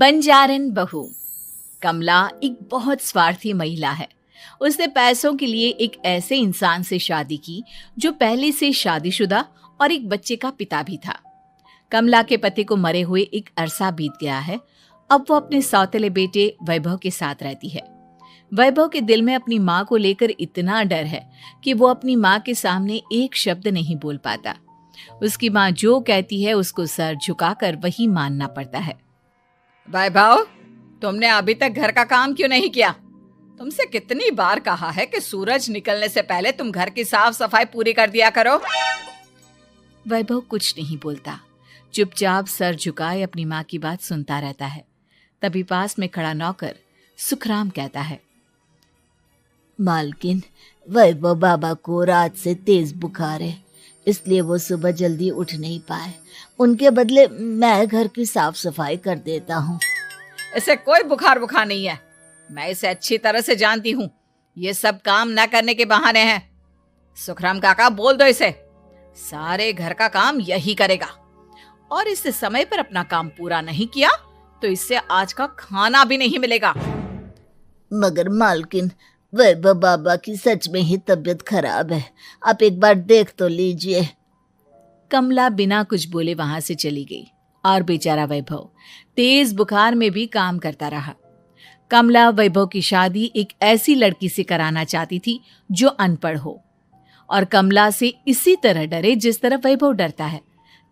बंजारन बहू। कमला एक बहुत स्वार्थी महिला है। उसने पैसों के लिए एक ऐसे इंसान से शादी की जो पहले से शादीशुदा और एक बच्चे का पिता भी था। कमला के पति को मरे हुए एक अरसा बीत गया है। अब वो अपने सौतेले बेटे वैभव के साथ रहती है। वैभव के दिल में अपनी माँ को लेकर इतना डर है कि वो अपनी माँ के सामने एक शब्द नहीं बोल पाता। उसकी माँ जो कहती है उसको सर झुकाकर वही मानना पड़ता है। वैभव, तुमने अभी तक घर का काम क्यों नहीं किया? तुमसे कितनी बार कहा है कि सूरज निकलने से पहले तुम घर की साफ सफाई पूरी कर दिया करो। वैभव कुछ नहीं बोलता, चुपचाप सर झुकाए अपनी माँ की बात सुनता रहता है। तभी पास में खड़ा नौकर सुखराम कहता है, मालकिन, वैभव बाबा को रात से तेज बुखार है, इसलिए वो सुबह जल्दी उठ नहीं पाए। उनके बदले मैं घर की साफ सफाई कर देता हूँ। इसे कोई बुखार नहीं है। मैं इसे अच्छी तरह से जानती हूँ। ये सब काम न करने के बहाने हैं। सुखराम काका, बोल दो इसे, सारे घर का काम यही करेगा। और इससे समय पर अपना काम पूरा नहीं किया तो इससे आज का खाना भी नहीं मिलेगा। मगर मालकिन, वैभव बाबा की सच में ही तबीयत खराब है, आप एक बार देख तो लीजिए। कमला बिना कुछ बोले वहां से चली गई और बेचारा वैभव तेज बुखार में भी काम करता रहा। कमला वैभव की शादी एक ऐसी लड़की से कराना चाहती थी जो अनपढ़ हो और कमला से इसी तरह डरे जिस तरह वैभव डरता है,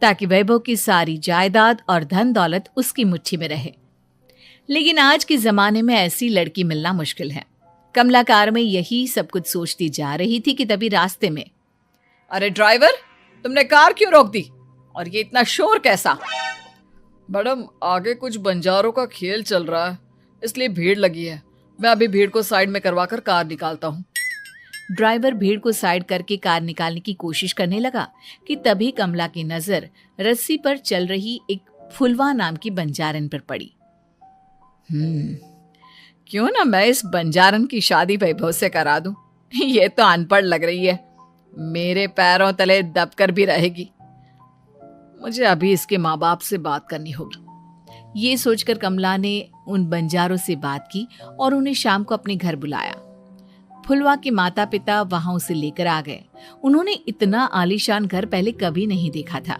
ताकि वैभव की सारी जायदाद और धन दौलत उसकी मुट्ठी में रहे। लेकिन आज के जमाने में ऐसी लड़की मिलना मुश्किल है। कमला कार में यही सब कुछ सोचती जा रही थी कि तभी रास्ते में, अरे ड्राइवर, तुमने कार क्यों रोक दी? और ये इतना शोर कैसा? मैडम, आगे कुछ बंजारों का खेल चल रहा है, इसलिए भीड़ लगी है। मैं अभी भीड़ को साइड में करवाकर कार निकालता हूँ। ड्राइवर भीड़ को साइड करके कार निकालने की कोशिश करने लगा कि तभी कमला की नजर रस्सी पर चल रही एक फुलवा नाम की बंजारन पर पड़ी। क्यों ना मैं इस बंजारन की शादी वैभव से करा दूं? ये तो अनपढ़ लग रही है, मेरे पैरों तले दबकर भी रहेगी। मुझे अभी इसके माँ बाप से बात करनी होगी। ये सोचकर कमला ने उन बंजारों से बात की और उन्हें शाम को अपने घर बुलाया। फुलवा के माता पिता वहां उसे लेकर आ गए। उन्होंने इतना आलीशान घर पहले कभी नहीं देखा था।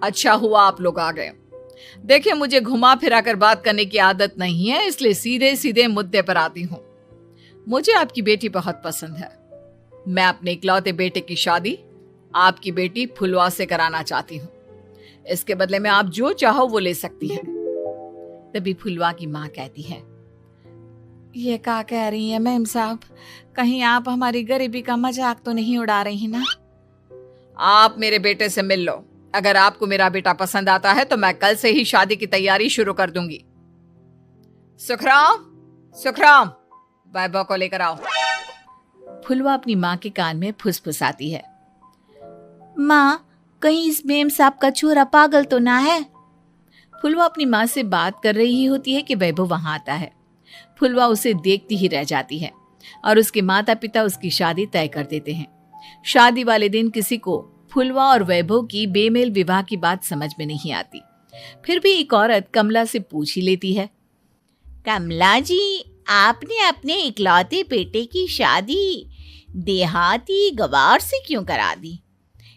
अच्छा हुआ आप लोग आ गए। देखिए, मुझे घुमा फिरा कर बात करने की आदत नहीं है, इसलिए सीधे सीधे मुद्दे पर आती हूँ। मुझे आपकी बेटी बहुत पसंद है। मैं अपने इकलौते बेटे की शादी आपकी बेटी फुलवा से कराना चाहती हूँ। इसके बदले में आप जो चाहो वो ले सकती हैं। तभी फुलवा की माँ कहती है, ये क्या कह रही है मैम साहब? कहीं आप हमारी गरीबी का मजाक तो नहीं उड़ा रही ना? आप मेरे बेटे से मिल लो। अगर आपको मेरा बेटा पसंद आता है तो मैं कल से ही शादी की तैयारी शुरू कर दूंगी। सुखराम, वैभव को लेकर आओ। फुलवा अपनी माँ के कान में फुसफुसाती है, माँ, कहीं इस मेम साहब का छोरा पागल तो ना है? फुलवा अपनी माँ से बात कर रही होती है कि वैभव वहां आता है। फुलवा उसे देखती ही रह जाती है और उसके माता पिता उसकी शादी तय कर देते हैं। शादी वाले दिन किसी को फुलवा और वैभव की बेमेल विवाह की बात समझ में नहीं आती। फिर भी एक औरत कमला से पूछ ही लेती है, कमला जी, आपने अपने इकलौते बेटे की शादी देहाती गवार से क्यों करा दी?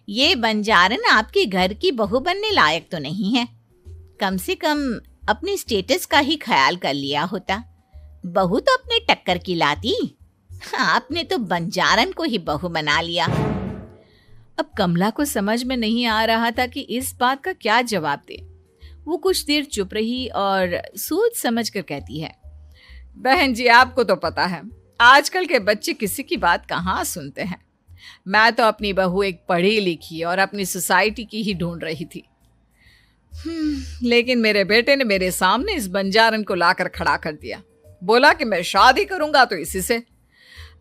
ये बंजारन आपके घर की बहू बनने लायक तो नहीं है। कम से कम अपने स्टेटस का ही ख्याल कर लिया होता। बहू तो अपने टक्कर की लाती, आपने तो बंजारन को ही बहू बना लिया। अब कमला को समझ में नहीं आ रहा था कि इस बात का क्या जवाब दे। वो कुछ देर चुप रही और सोच समझ कर कहती है, बहन जी, आपको तो पता है आजकल के बच्चे किसी की बात कहाँ सुनते हैं। मैं तो अपनी बहू एक पढ़ी लिखी और अपनी सोसाइटी की ही ढूंढ रही थी। लेकिन मेरे बेटे ने मेरे सामने इस बंजारन को लाकर खड़ा कर दिया। बोला कि मैं शादी करूंगा तो इसी से।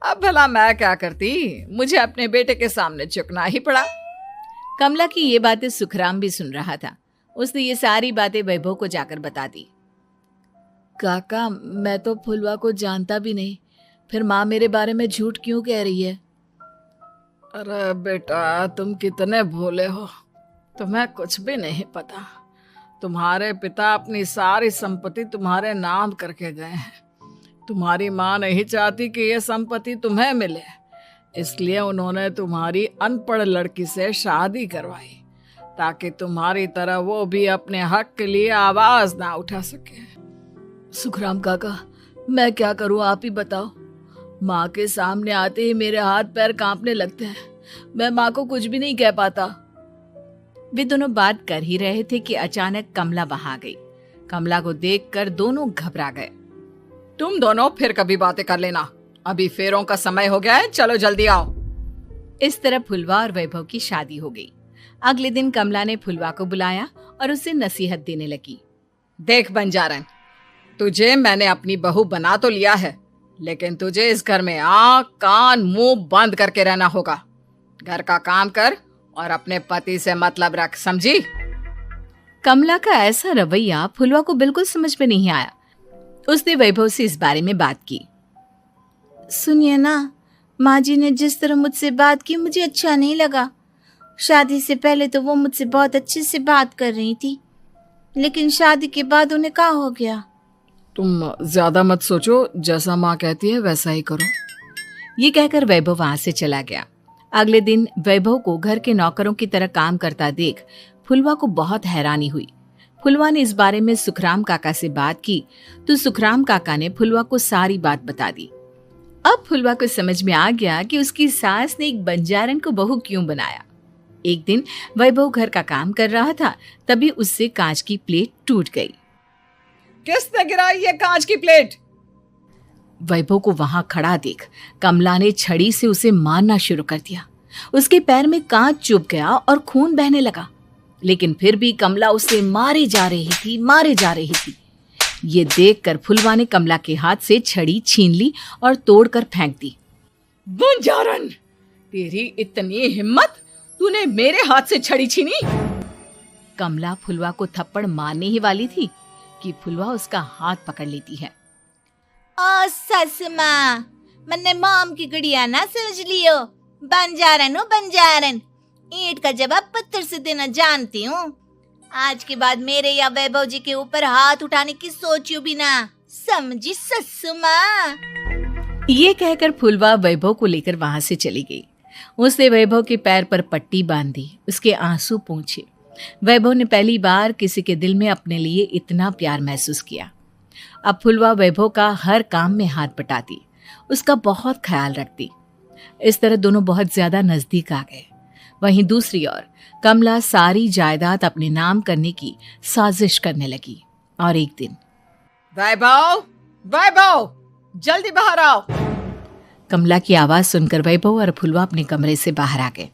अब भला मैं क्या करती, मुझे अपने बेटे के सामने झुकना ही पड़ा। कमला की ये बातें सुखराम भी सुन रहा था। उसने ये सारी बातें वैभव को जाकर बता दी। काका, मैं तो फुलवा को जानता भी नहीं, फिर माँ मेरे बारे में झूठ क्यों कह रही है? अरे बेटा, तुम कितने भोले हो, तुम्हें कुछ भी नहीं पता। तुम्हारे पिता अपनी सारी संपत्ति तुम्हारे नाम करके गए हैं। तुम्हारी माँ नहीं चाहती कि यह संपत्ति तुम्हें मिले, इसलिए उन्होंने तुम्हारी अनपढ़ लड़की से शादी करवाई ताकि तुम्हारी तरह वो भी अपने हक के लिए आवाज ना उठा सके। सुखराम काका, मैं क्या करूं, आप ही बताओ। माँ के सामने आते ही मेरे हाथ पैर कांपने लगते हैं। मैं माँ को कुछ भी नहीं कह पाता। वे दोनों बात कर ही रहे थे कि अचानक कमला वहां आ गई। कमला को देखकर दोनों घबरा गए। तुम दोनों फिर कभी बातें कर लेना, अभी फेरों का समय हो गया है, चलो जल्दी आओ। इस तरह फुलवा और वैभव की शादी हो गई। अगले दिन कमला ने फुलवा को बुलाया और उसे नसीहत देने लगी। देख बंजारन, तुझे मैंने अपनी बहू बना तो लिया है, लेकिन तुझे इस घर में आँख कान मुंह बंद करके रहना होगा। घर का काम कर और अपने पति से मतलब रख, समझी? कमला का ऐसा रवैया फुलवा को बिल्कुल समझ में नहीं आया। उसने वैभव से इस बारे में बात की। सुनिए ना, माँ जी ने जिस तरह मुझसे बात की मुझे अच्छा नहीं लगा। शादी से पहले तो वो मुझसे बहुत अच्छे से बात कर रही थी, लेकिन शादी के बाद उन्हें क्या हो गया? तुम ज्यादा मत सोचो, जैसा माँ कहती है वैसा ही करो। ये कहकर वैभव वहां से चला गया। अगले दिन वैभव को घर के नौकरों की तरह काम करता देख फुलवा को बहुत हैरानी हुई। फुलवा ने इस बारे में सुखराम काका से बात की तो सुखराम काका ने फुलवा को सारी बात बता दी। अब फुलवा को समझ में आ गया कि उसकी सास ने एक बंजारन को बहू क्यों बनाया। एक दिन वैभव घर का काम कर रहा था, तभी उससे कांच की प्लेट टूट गई। किसने गिराई ये कांच की प्लेट? वैभव को वहां खड़ा देख कमला ने छड़ी से उसे मारना शुरू कर दिया। उसके पैर में कांच चुभ गया और खून बहने लगा, लेकिन फिर भी कमला उसे मारे जा रही थी। ये देखकर फुलवा ने कमला के हाथ से छड़ी छीन ली और तोड़कर फेंक दी। बंजारन, तेरी इतनी हिम्मत, तूने मेरे हाथ से छड़ी छीनी? कमला फुलवा को थप्पड़ मारने ही वाली थी कि फुलवा उसका हाथ पकड़ लेती है। ओ सस माँ, मैंने मॉम की गुड़िया ना समझ लियो। बंजारन, ईंट का जवाब पत्थर से देना जानती हूँ। आज के बाद मेरे या वैभव जी के ऊपर हाथ उठाने की सोचियो भी ना, समझी ससु माँ? ये कहकर फुलवा वैभव को लेकर वहां से चली गई। उसने वैभव के पैर पर पट्टी बांधी, उसके आंसू पोंछे। वैभव ने पहली बार किसी के दिल में अपने लिए इतना प्यार महसूस किया। अब फुलवा वैभव का हर काम में हाथ बटाती, उसका बहुत ख्याल रखती। इस तरह दोनों बहुत ज्यादा नजदीक आ गए। वहीं दूसरी ओर कमला सारी जायदाद अपने नाम करने की साजिश करने लगी। और एक दिन, वैभव, जल्दी बाहर आओ। कमला की आवाज सुनकर वैभव और फुलवा अपने कमरे से बाहर आ गए।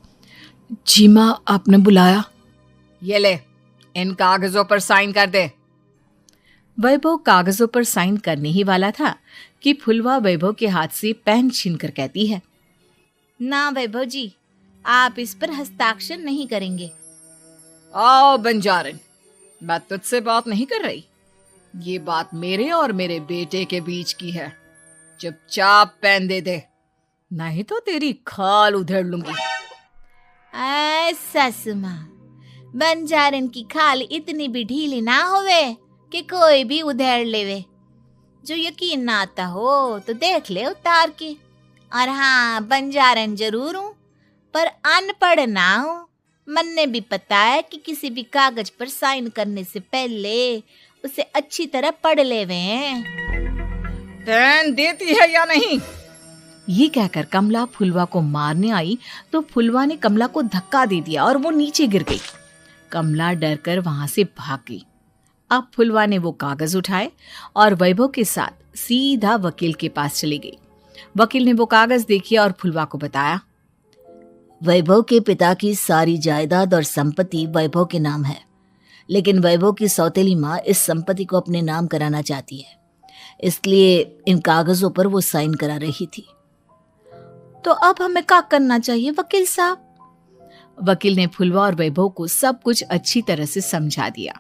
जी माँ, आपने बुलाया? ये ले, इन कागजों पर साइन कर दे। वैभव कागजों पर साइन करने ही वाला था कि फुलवा वैभव के हाथ से पेन छीनकर कहती है, ना वैभव जी, आप इस पर हस्ताक्षर नहीं करेंगे। आओ बंजारन, मैं तुझसे बात नहीं कर रही। ये बात मेरे और मेरे बेटे के बीच की है। चुपचाप पेन दे दे, नहीं तो तेरी खाल उधेड़ लूंगी। ससु माँ, बंजारन की खाल इतनी भी ढीली ना होवे कि कोई भी उधेड़ लेवे। जो यकीन ना आता हो तो देख ले उतार के। और हाँ, बंजारन जरूर हूँ पर अनपढ़ ना हूँ। मन्ने भी पता है कि किसी भी कागज पर साइन करने से पहले उसे अच्छी तरह पढ़ लेवे हैं। पेन देती है या नहीं? ये कहकर कमला फुलवा को मारने आई तो फुलवा ने कमला को धक्का दे दिया और वो नीचे गिर गई। कमला डरकर वहां से भाग गई। अब फुलवा ने वो कागज उठाए और वैभव के साथ सीधा वकील के पास चली गई। वकील ने वो कागज देखे और फुलवा को बताया, वैभव के पिता की सारी जायदाद और संपत्ति वैभव के नाम है, लेकिन वैभव की सौतेली माँ इस संपत्ति को अपने नाम कराना चाहती है, इसलिए इन कागजों पर वो साइन करा रही थी। तो अब हमें क्या करना चाहिए वकील साहब? वकील ने फुलवा और वैभव को सब कुछ अच्छी तरह से समझा दिया।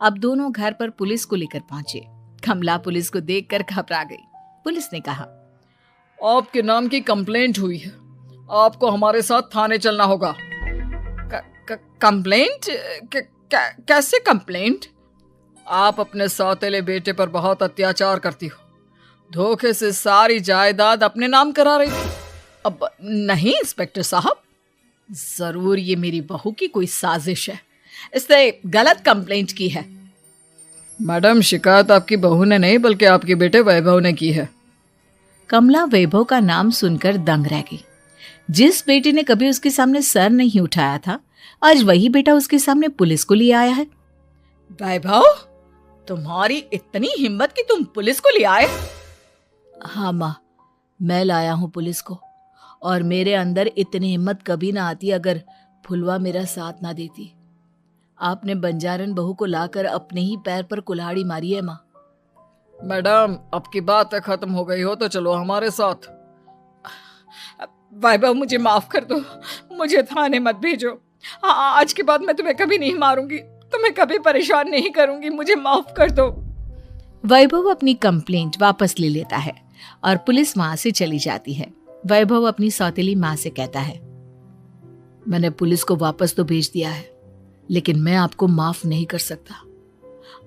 अब दोनों घर पर पुलिस को लेकर पहुंचे। कमला पुलिस को देखकर घबरा गई। पुलिस ने कहा, आपके नाम की कंप्लेंट हुई है, आपको हमारे साथ थाने चलना होगा। कंप्लेंट? कैसे कंप्लेंट? आप अपने सौतेले बेटे पर बहुत अत्याचार करती हो, धोखे से सारी जायदाद अपने नाम करा रही थी। अब नहीं इंस्पेक्टर साहब, जरूर ये मेरी बहू की कोई साजिश है, इसने गलत कंप्लेंट की है। मैडम, शिकायत आपकी बहू ने नहीं बल्कि आपके बेटे वैभव ने की है। कमला वैभव का नाम सुनकर दंग रह गई। जिस बेटे ने कभी उसके सामने सर नहीं उठाया था, आज वही बेटा उसके सामने पुलिस को लिए आया है। वैभव, तुम्हारी इतनी हिम्मत कि तुम पुलिस को ले आए? हाँ माँ, मैं लाया हूँ पुलिस को, और मेरे अंदर इतनी हिम्मत कभी ना आती अगर फुलवा मेरा साथ ना देती। आपने बंजारन बहू को लाकर अपने ही पैर पर कुल्हाड़ी मारी है माँ। मैडम, अब की बात खत्म हो गई हो तो चलो हमारे साथ। वैभव, मुझे माफ कर दो, मुझे थाने मत भेजो। आज के बाद मैं तुम्हें कभी नहीं मारूंगी, तुम्हें कभी परेशान नहीं करूंगी, मुझे माफ कर दो। वैभव अपनी कंप्लेंट वापस ले लेता है और पुलिस वहां से चली जाती है। वैभव अपनी सौतेली माँ से कहता है, मैंने पुलिस को वापस तो भेज दिया है, लेकिन मैं आपको माफ नहीं कर सकता।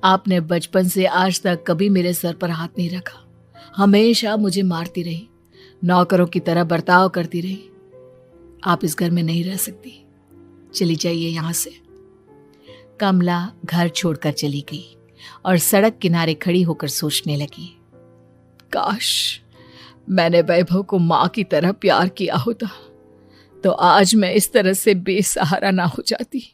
आपने बचपन से आज तक कभी मेरे सर पर हाथ नहीं रखा, हमेशा मुझे मारती रही, नौकरों की तरह बर्ताव करती रही। आप इस घर में नहीं रह सकती, चली जाइए यहां से। कमला घर छोड़कर चली गई और सड़क किनारे खड़ी होकर सोचने लगी, काश मैंने वैभव को माँ की तरह प्यार किया होता तो आज मैं इस तरह से बेसहारा ना हो जाती।